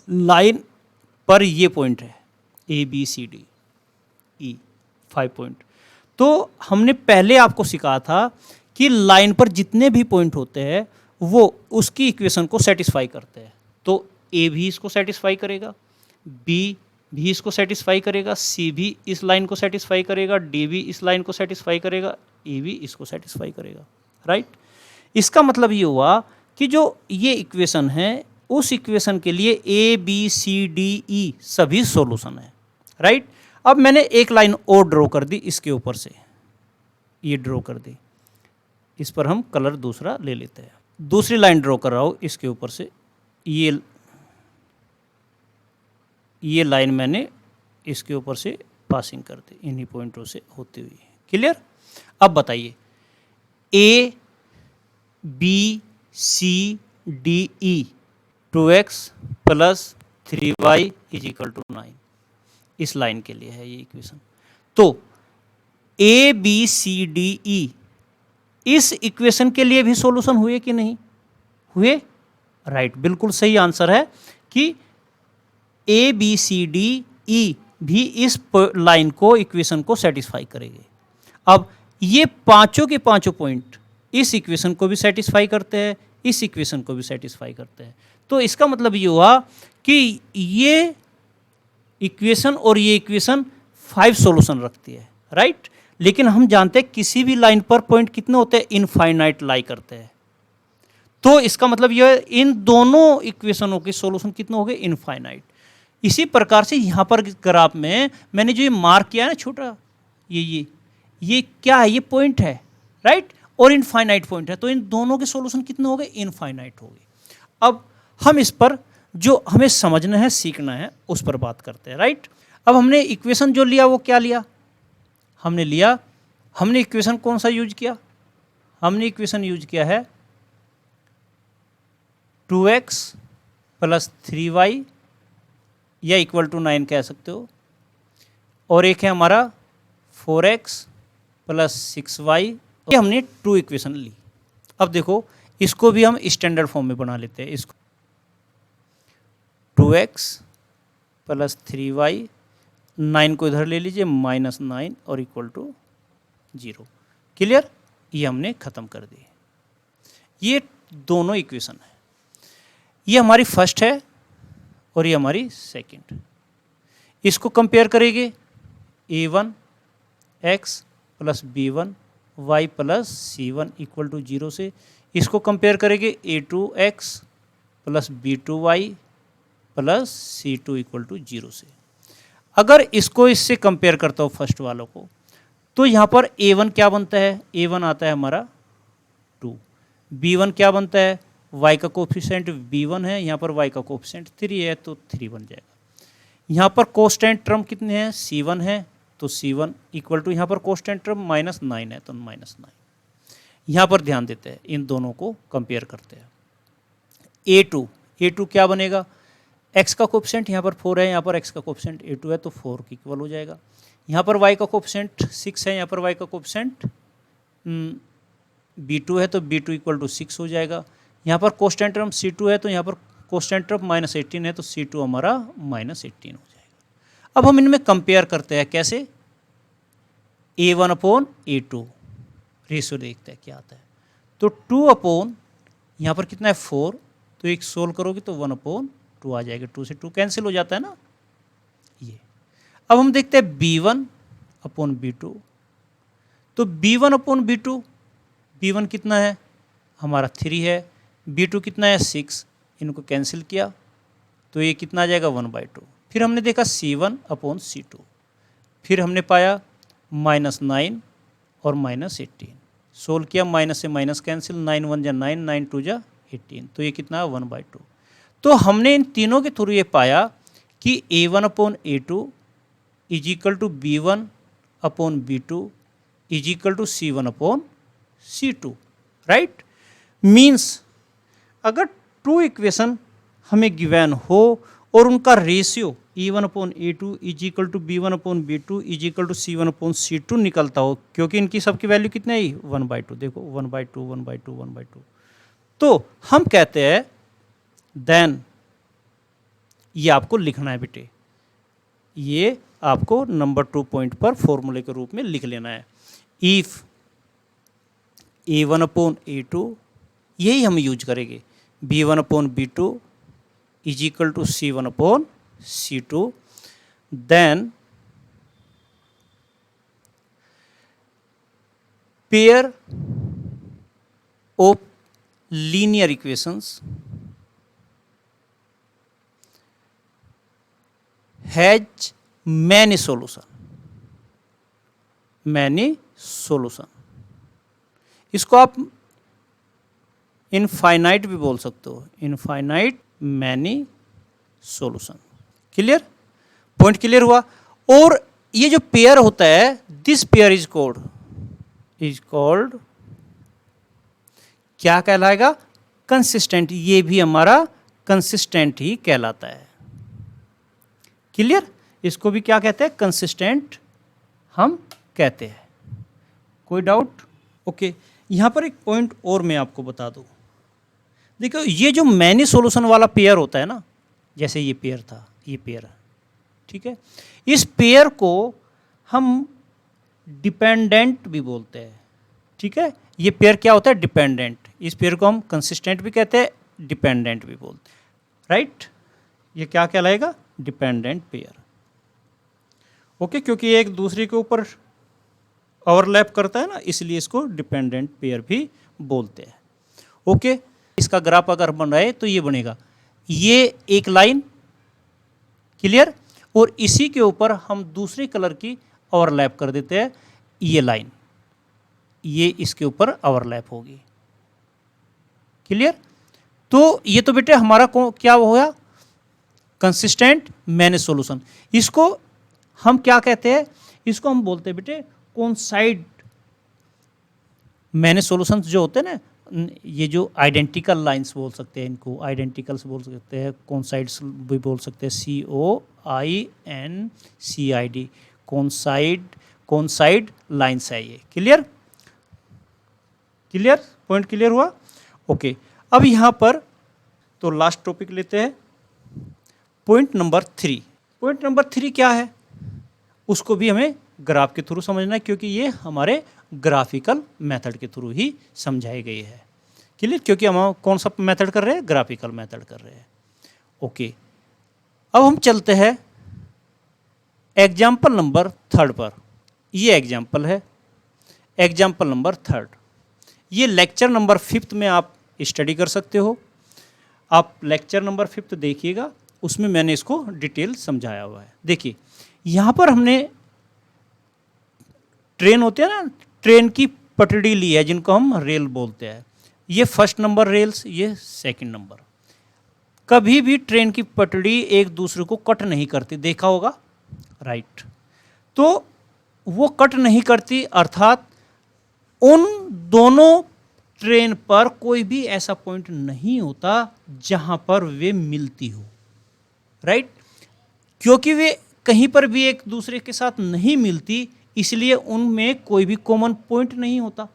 लाइन पर ये पॉइंट है A B C D E 5 point. तो हमने पहले आपको सिखाया था कि लाइन पर जितने भी पॉइंट होते हैं वो उसकी इक्वेशन को सेटिस्फाई करते हैं। तो ए भी इसको सेटिस्फाई करेगा, बी भी इसको सेटिस्फाई करेगा, सी भी इस लाइन को सेटिस्फाई करेगा, डी भी इस लाइन को सेटिस्फाई करेगा, ई भी इसको सेटिस्फाई करेगा। राइट? इसका मतलब ये हुआ कि जो ये इक्वेशन है उस इक्वेशन के लिए ए बी सी डी ई सभी सॉल्यूशन है। राइट? अब मैंने एक लाइन और ड्रॉ कर दी इसके ऊपर से, ये ड्रॉ कर दी, इस पर हम कलर दूसरा ले लेते हैं। दूसरी लाइन ड्रॉ कर रहा हूँ इसके ऊपर से, ये लाइन मैंने इसके ऊपर से पासिंग कर दी इन्हीं पॉइंटों से होती हुई। क्लियर? अब बताइए A B C D E 2x plus 3y is equal to 9, इस लाइन के लिए है ये इक्वेशन। तो ए बी सी डी ई इस इक्वेशन के लिए भी सॉल्यूशन हुए कि नहीं हुए? राइट, बिल्कुल सही आंसर है कि ए बी सी डी ई भी इस लाइन को इक्वेशन को सेटिस्फाई करेंगे। अब ये पांचों के पांचों पॉइंट इस इक्वेशन को भी सेटिस्फाई करते हैं, इस इक्वेशन को भी सेटिस्फाई करते हैं। तो इसका मतलब ये हुआ कि ये इक्वेशन और ये इक्वेशन 5 सॉल्यूशन रखती है। राइट? लेकिन हम जानते हैं किसी भी लाइन पर पॉइंट कितने होते हैं? इनफाइनाइट लाई करते हैं। तो इसका मतलब ये है इन दोनों इक्वेशनों के सॉल्यूशन कितने हो गए? इनफाइनाइट। इसी प्रकार से यहाँ पर ग्राफ में मैंने जो ये मार्क किया है ना छोटा, ये क्या है? ये पॉइंट है। राइट? और इनफाइनाइट पॉइंट है, तो इन दोनों के सॉल्यूशन कितने हो गए? इनफाइनाइट हो गए। अब हम इस पर जो हमें समझना है, सीखना है, उस पर बात करते हैं। राइट? अब हमने इक्वेशन जो लिया वो क्या लिया? हमने इक्वेशन कौन सा यूज किया? हमने इक्वेशन यूज किया है 2x प्लस 3y या इक्वल टू 9 कह सकते हो, और एक है हमारा 4x प्लस 6y। ये हमने 2 इक्वेशन ली। अब देखो इसको भी हम स्टैंडर्ड फॉर्म में बना लेते हैं। इसको 2x प्लस 3y, 9 को इधर ले लीजिए, -9 और इक्वल टू 0। क्लियर? ये हमने खत्म कर दी। ये दोनों इक्वेशन है, ये हमारी फर्स्ट है और ये हमारी सेकंड। इसको कंपेयर करेंगे a1 x plus b1 y plus c1 equal to 0 से। इसको कंपेयर करेंगे a2 x plus b2 y plus c2 equal to 0 से। अगर इसको इससे कंपेयर करता हूँ फर्स्ट वालों को, तो यहाँ पर a1 क्या बनता है? a1 आता है हमारा 2। b1 क्या बनता है? y का कोफिशिएंट b1 है, यहाँ पर y का कोफिशिएंट 3 है तो 3 बन जाएगा। यहाँ पर कांस्टेंट टर्म कितने हैं? c1 है तो c1 इक्वल टू, यहाँ पर कांस्टेंट टर्म -9 है तो -9। यहाँ पर ध्यान देते हैं, इन दोनों को कंपेयर करते हैं। a2 क्या बनेगा? x का कोफिशिएंट यहाँ पर 4 है, यहाँ पर x का कोफिशिएंट a2 है तो 4 की इक्वल हो जाएगा। यहाँ पर y का कोफिशिएंट 6 है, यहाँ पर y का कोफिशिएंट b2 है तो b2 इक्वल टू 6 हो जाएगा। यहाँ पर कांस्टेंट टर्म c2 है तो यहाँ पर कांस्टेंट टर्म -18 है तो c2 हमारा -18 हो जाएगा। अब हम इनमें कंपेयर करते हैं, कैसे? a1/a2 रेशियो देखते हैं क्या आता है। तो 2 यहाँ पर कितना है? 4, तो एक सोल्व करोगे तो 1/2 आ जाएगा। 2 से 2 कैंसिल हो जाता है ना ये। अब हम देखते हैं b1/b2। तो b1/b2, b1 कितना है? हमारा 3 है, b2 कितना है? 6। इनको कैंसिल किया तो ये कितना आ जाएगा? 1/2। फिर हमने देखा c1/c2, फिर हमने पाया -9 और -18। सोल्व किया, माइनस से माइनस कैंसिल, 9 1 जा 9, 9 2 जा 18, तो ये कितना? 1/2। तो हमने इन तीनों के थ्रू ये पाया कि a1/a2 is equal to B1 upon B2 is equal to C1 upon C2, right. Means अगर टू इक्वेशन हमें गिवन हो और उनका ratio E1 upon E2 is equal to B1 upon B2 is equal to C1 upon C2 निकलता हो, क्योंकि इनकी सबकी वैल्यू कितनी आई 1/2, देखो 1/2 1/2 1/2, तो हम कहते हैं देन, ये आपको लिखना है बेटे, ये आपको नंबर 2 पॉइंट पर फॉर्मूले के रूप में लिख लेना है। इफ A1 अपॉन A2, यही हम यूज करेंगे, B1 upon B2 is equal to C1 upon C2, then pair of linear equations has many solution, many solution, इसको आप इनफाइनाइट भी बोल सकते हो, infinite many solution. Clear, point clear हुआ। और ये जो पेयर होता है, दिस पेयर इज कॉल्ड क्या कहलाएगा, कंसिस्टेंट, ये भी हमारा कंसिस्टेंट ही कहलाता है। क्लियर, इसको भी क्या कहते हैं, कंसिस्टेंट हम कहते हैं। कोई डाउट? ओके, यहां पर एक पॉइंट और मैं आपको बता दूं, देखो ये जो मैनी सॉल्यूशन वाला पेयर होता है ना, जैसे ये पेयर था, ये पेयर है, ठीक है, इस पेयर को हम डिपेंडेंट भी बोलते हैं, ठीक है, ये पेयर क्या होता है, डिपेंडेंट, इस पेयर को हम कंसिस्टेंट भी कहते हैं, डिपेंडेंट भी बोलते हैं, राइट। ये क्या कहलाएगा, डिपेंडेंट पेयर। ओके, क्योंकि ये एक दूसरे के ऊपर ओवरलैप करता है ना, इसलिए इसको डिपेंडेंट पेयर भी बोलते हैं। ओके, इसका ग्राफ अगर बन रहा है तो ये बनेगा, ये एक लाइन, क्लियर, और इसी के ऊपर हम दूसरे कलर की ओवरलैप कर देते हैं, ये लाइन, ये इसके ऊपर ओवरलैप होगी। क्लियर, तो ये तो बेटे हमारा क्या होगा, कंसिस्टेंट मैनी सॉल्यूशन। इसको हम क्या कहते हैं, इसको हम बोलते हैं बेटे कोइंसाइड मैनी सॉल्यूशंस जो होते हैं ना, ये जो आइडेंटिकल लाइंस बोल सकते हैं, इनको आइडेंटिकल्स बोल सकते हैं, कोइंसाइड्स भी बोल सकते हैं, COINCID, कोइंसाइड लाइंस है ये। क्लियर, क्लियर, पॉइंट क्लियर हुआ। ओके, अब यहाँ पर तो लास्ट टॉपिक लेते हैं, पॉइंट नंबर 3। पॉइंट नंबर 3 क्या है, उसको भी हमें ग्राफ के थ्रू समझना है, क्योंकि ये हमारे ग्राफिकल मेथड के थ्रू ही समझाई गई है। क्लियर, क्योंकि हम कौन सा मेथड कर रहे हैं, ग्राफिकल मेथड कर रहे हैं। ओके, अब हम चलते हैं एग्जाम्पल नंबर 3 पर। ये एग्जाम्पल है, एग्जाम्पल नंबर 3, ये लेक्चर नंबर 5 में आप स्टडी कर सकते हो। आप लेक्चर नंबर 5 देखिएगा, उसमें मैंने इसको डिटेल समझाया हुआ है। देखिए यहाँ पर हमने ट्रेन होते हैं ना, ट्रेन की पटड़ी ली है, जिनको हम रेल बोलते हैं, ये फर्स्ट नंबर रेल्स, ये सेकंड नंबर। कभी भी ट्रेन की पटड़ी एक दूसरे को कट नहीं करती, देखा होगा, राइट। तो वो कट नहीं करती, अर्थात उन दोनों ट्रेन पर कोई भी ऐसा पॉइंट नहीं होता जहां पर वे मिलती हो, राइट, क्योंकि वे कहीं पर भी एक दूसरे के साथ नहीं मिलती, इसलिए उनमें कोई भी कॉमन पॉइंट नहीं होता।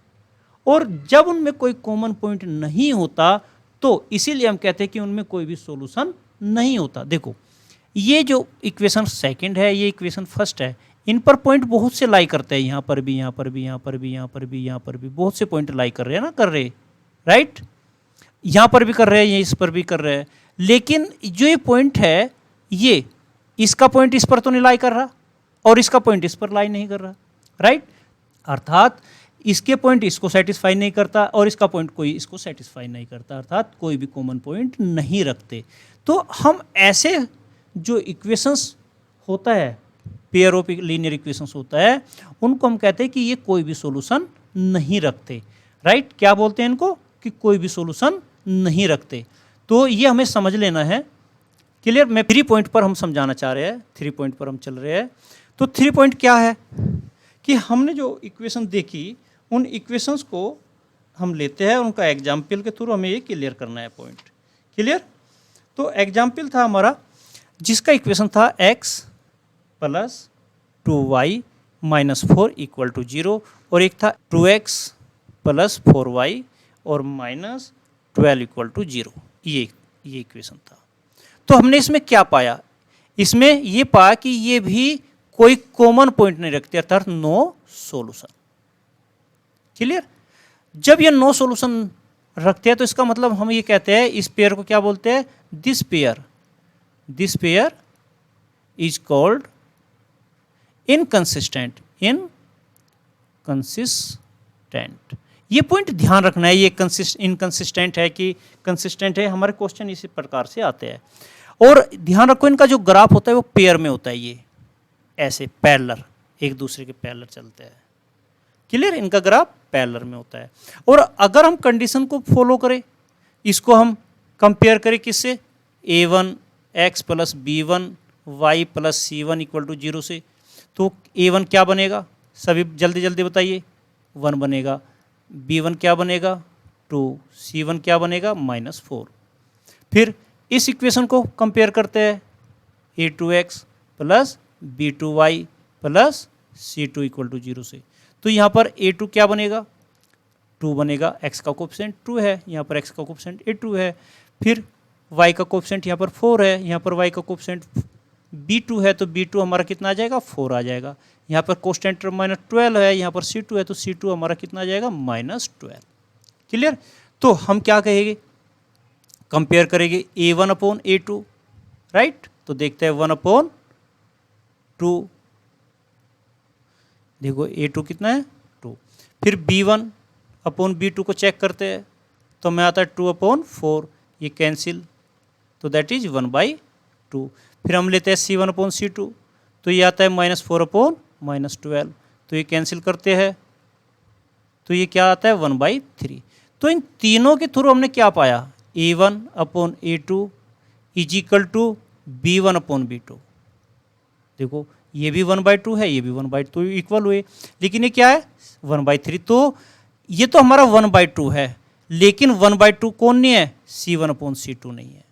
और जब उनमें कोई कॉमन पॉइंट नहीं होता तो इसीलिए हम कहते हैं कि उनमें कोई भी सॉल्यूशन नहीं होता। देखो ये जो इक्वेशन सेकंड है, ये इक्वेशन फर्स्ट है, इन पर पॉइंट बहुत से लाई करते हैं, यहाँ पर भी, यहाँ पर भी, यहाँ पर भी, यहाँ पर भी, यहाँ पर भी बहुत से पॉइंट लाई कर रहे हैं ना, कर रहे, राइट, यहाँ पर भी कर रहे हैं, इस पर भी कर रहे हैं, लेकिन जो ये पॉइंट है, ये इसका पॉइंट इस पर तो नहीं लाई कर रहा और इसका पॉइंट इस पर लाई नहीं कर रहा, राइट, अर्थात इसके पॉइंट इसको सेटिस्फाई नहीं करता और इसका पॉइंट कोई इसको सेटिस्फाई नहीं करता, अर्थात कोई भी कॉमन पॉइंट नहीं रखते। तो हम ऐसे जो इक्वेशंस होता है, पेयर ऑफ लीनियर इक्वेशंस होता है, उनको हम कहते हैं कि ये कोई भी सॉल्यूशन नहीं रखते, राइट, क्या बोलते हैं इनको, कि कोई भी सॉल्यूशन नहीं रखते। तो ये हमें समझ लेना है। क्लियर, मैं 3 पॉइंट पर हम समझाना चाह रहे हैं, 3 पॉइंट पर हम चल रहे हैं। तो 3 पॉइंट क्या है कि हमने जो इक्वेशन देखी उन इक्वेशंस को हम लेते हैं, उनका एग्जाम्पल के थ्रू हमें ये क्लियर करना है पॉइंट। क्लियर? तो एग्जाम्पल था हमारा जिसका इक्वेशन था x plus 2y minus 4 equal to 0 और एक था 2x प्लस 4y और माइनस 12 इक्वल टू 0। ये इक्वेशन था। तो हमने इसमें क्या पाया? इसमें ये पाया कि ये भी कोई कॉमन पॉइंट नहीं रखते, अर्थात नो सॉल्यूशन। क्लियर? जब ये नो सॉल्यूशन रखते हैं तो इसका मतलब हम ये कहते हैं इस पेयर को क्या बोलते हैं? This pair is called inconsistent. ये पॉइंट ध्यान रखना है, ये इनकंसिस्टेंट है कि कंसिस्टेंट है, हमारे क्वेश्चन इसी प्रकार से आते हैं। और ध्यान रखो इनका जो ग्राफ होता है वो पेयर में होता है, ये ऐसे पैरेलल एक दूसरे के पैरेलल चलते हैं। क्लियर? इनका ग्राफ पैरेलल में होता है। और अगर हम कंडीशन को फॉलो करें, इसको हम कंपेयर करें किससे? a1 x plus b1 y plus c1 equal to 0 से, तो a1 क्या बनेगा? सभी जल्दी जल्दी बताइए। 1 बनेगा। b1 क्या बनेगा? 2। c1 क्या बनेगा? -4। फिर इस इक्वेशन को कंपेयर करते हैं a2x plus b2y plus c2 equal to 0 से, तो यहाँ पर a2 क्या बनेगा? 2 बनेगा। x का कोएफिशिएंट 2 है, यहाँ पर x का कोएफिशिएंट a2 है। फिर y का कोएफिशिएंट यहाँ पर 4 है, यहाँ पर y का कोएफिशिएंट b2 है, तो b2 हमारा कितना आ जाएगा? 4 आ जाएगा। यहाँ पर कोएफिशिएंट -12 है, यहाँ पर c2 है, तो c2 हमारा कितना आ जाएगा? -12। क्लियर? तो हम क्या कहेंगे? कंपेयर करेंगे a1 अपॉन a2, राइट? तो देखते हैं 1 अपॉन 2, देखो a2 कितना है? 2। फिर b1 अपॉन b2 को चेक करते हैं, तो मैं आता है 2 अपॉन 4, ये कैंसिल, तो दैट इज 1/2। फिर हम लेते हैं c1 अपॉन c2, तो ये आता है -4 अपॉन -12, तो ये कैंसिल करते हैं, तो ये क्या आता है? 1/3। तो इन तीनों के थ्रू हमने क्या पाया? a1 upon a2 is equal to b1 upon b2। देखो ये भी 1/2 है, ये भी 1/2 इक्वल हुए, लेकिन ये क्या है? 1/3। तो ये तो हमारा 1/2 है, लेकिन 1/2 कौन नहीं है? c1 अपॉन c2 नहीं है,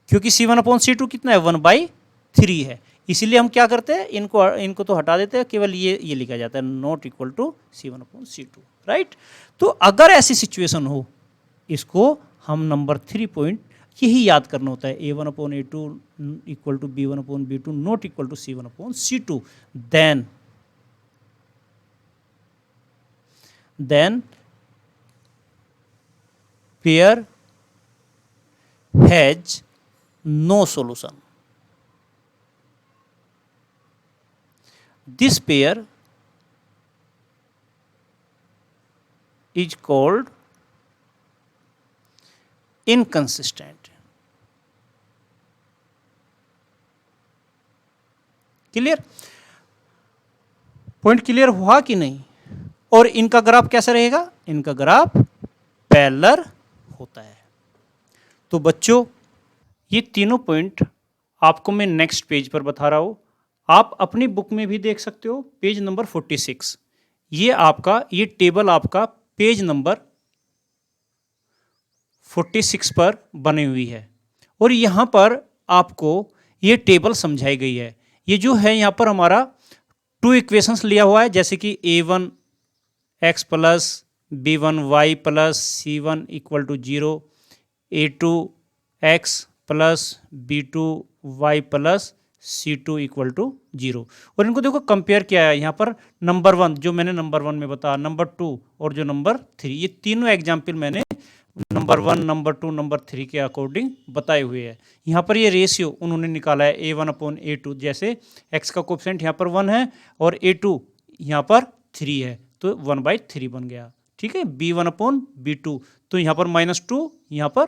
क्योंकि c1 अपॉन c2 कितना है? 1/3 है। इसीलिए हम क्या करते हैं? इनको तो हटा देते हैं, केवल ये लिखा जाता है not equal to c1 upon c2, right? तो अगर ऐसी सिचुएशन हो, इसको हम नंबर 3 पॉइंट यही याद करना होता है, a1 upon a2 equal to b1 upon b2 not equal to c1 upon c2, then pair has no solution. This pair is called inconsistent। Clear? Point clear हुआ कि नहीं? और इनका ग्राफ कैसा रहेगा? इनका ग्राफ पैरेलल होता है। तो बच्चों ये तीनों पॉइंट आपको मैं नेक्स्ट पेज पर बता रहा हूं, आप अपनी बुक में भी देख सकते हो, पेज नंबर 46। ये टेबल आपका पेज नंबर 46 पर बनी हुई है, और यहाँ पर आपको ये टेबल समझाई गई है। ये जो है यहाँ पर हमारा 2 इक्वेशंस लिया हुआ है, जैसे कि a1 x plus b1 y plus c1 equal to 0, a2 x plus b2 y plus c2 equal to 0, और इनको देखो कंपेयर किया है। यहाँ पर नंबर 1 जो मैंने नंबर 1 में बताया, नंबर 2 और जो नंबर 3, ये तीनों एग्जाम्पल मैंने नंबर 1, नंबर 2, नंबर 3 के अकॉर्डिंग बताए हुए हैं। यहाँ पर ये रेशियो उन्होंने निकाला है a1 अपॉन a2, जैसे x का कोएफिशिएंट यहाँ पर 1 है और a2 यहाँ पर 3 है, तो 1/3 बन गया। ठीक है, b1 अपॉन b2, तो यहाँ पर -2, यहाँ पर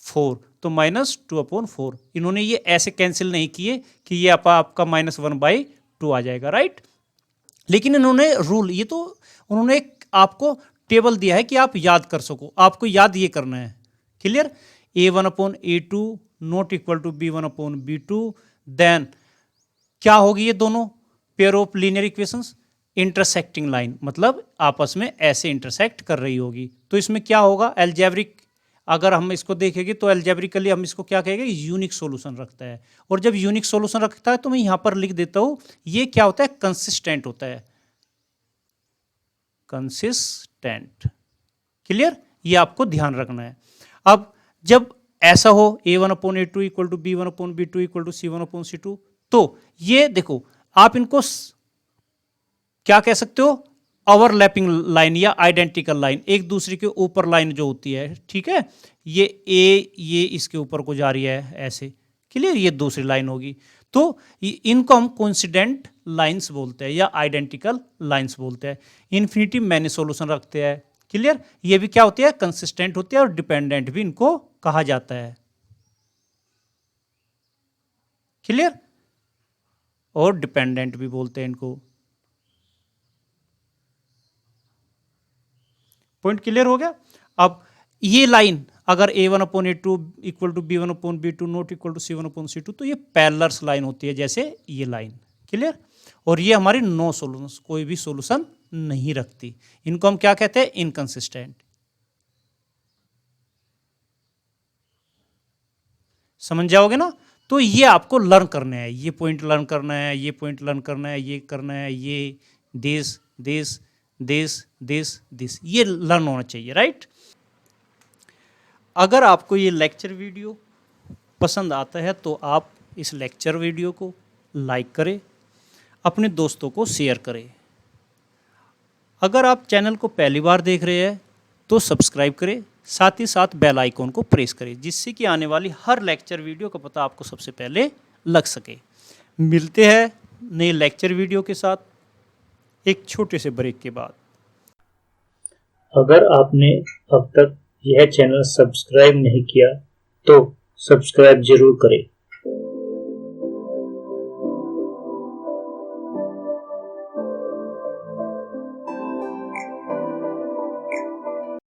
4, तो -2 अपॉन 4। इन्होंने ये ऐसे कैंसिल नहीं किए कि ये आपका -1/2 आ जाएगा, राइट? लेकिन इन्होंने रूल, ये तो उन्होंने आपको टेबल दिया है कि आप याद कर सको, आपको याद ये करना है। Clear? a1 upon a2 not equal to b1 upon b2, then क्या होगी ये दोनों pair of linear equations? Intersecting line, मतलब आपस में ऐसे इंटरसेक्ट कर रही होगी। तो इसमें क्या होगा, एल्जेब्रिक अगर हम इसको देखेंगे तो एल्जेब्रिकली हम इसको क्या कहेंगे, यूनिक सॉल्यूशन रखता है। और जब यूनिक सॉल्यूशन रखता है तो मैं यहां पर लिख देता हूं, ये क्या होता है, कंसिस्टेंट होता है, कंसिस्टेंट। क्लियर, ये आपको ध्यान रखना है। अब जब ऐसा हो a1/a2 equal to b1/b2 equal to c1/c2, तो ये देखो आप इनको क्या कह सकते हो, ओवरलैपिंग लाइन या आइडेंटिकल लाइन, एक दूसरे के ऊपर लाइन जो होती है, ठीक है, ये इसके ऊपर को जा रही है ऐसे। क्लियर, ये दूसरी लाइन होगी। तो इनको हम कोइंसिडेंट लाइंस बोलते हैं या आइडेंटिकल लाइंस बोलते हैं। इन्फिनिटी मैनी सॉल्यूशन रखते हैं। क्लियर, ये भी क्या होती है, कंसिस्टेंट होती है, और डिपेंडेंट भी इनको कहा जाता है। क्लियर, और डिपेंडेंट भी बोलते हैं इनको। पॉइंट क्लियर हो गया। अब ये लाइन अगर a1/a2 equal to b1/b2 not equal to c1/c2, तो ये पैरेलल्स लाइन होती है, जैसे ये लाइन। क्लियर, और ये हमारी नो सॉल्यूशन, कोई भी सॉल्यूशन नहीं रखती। इनको हम क्या कहते हैं, इनकंसिस्टेंट। समझ जाओगे ना। तो ये आपको लर्न करना है, ये पॉइंट लर्न करना है, ये पॉइंट लर्न करना है, ये करना है, ये this this this this this, ये लर्न होना चाहिए, राइट। अगर आपको ये लेक्चर वीडियो पसंद आता है तो आप इस लेक्चर वीडियो को लाइक करें, अपने दोस्तों को शेयर करें। अगर आप चैनल को पहली बार देख रहे हैं तो सब्सक्राइब करें, साथ ही साथ बेल आइकॉन को प्रेस करें, जिससे कि आने वाली हर लेक्चर वीडियो का पता आपको सबसे पहले लग सके। मिलते हैं नए लेक्चर वीडियो के साथ एक छोटे से ब्रेक के बाद। अगर आपने अब तक यह चैनल सब्सक्राइब नहीं किया तो सब्सक्राइब जरूर करें।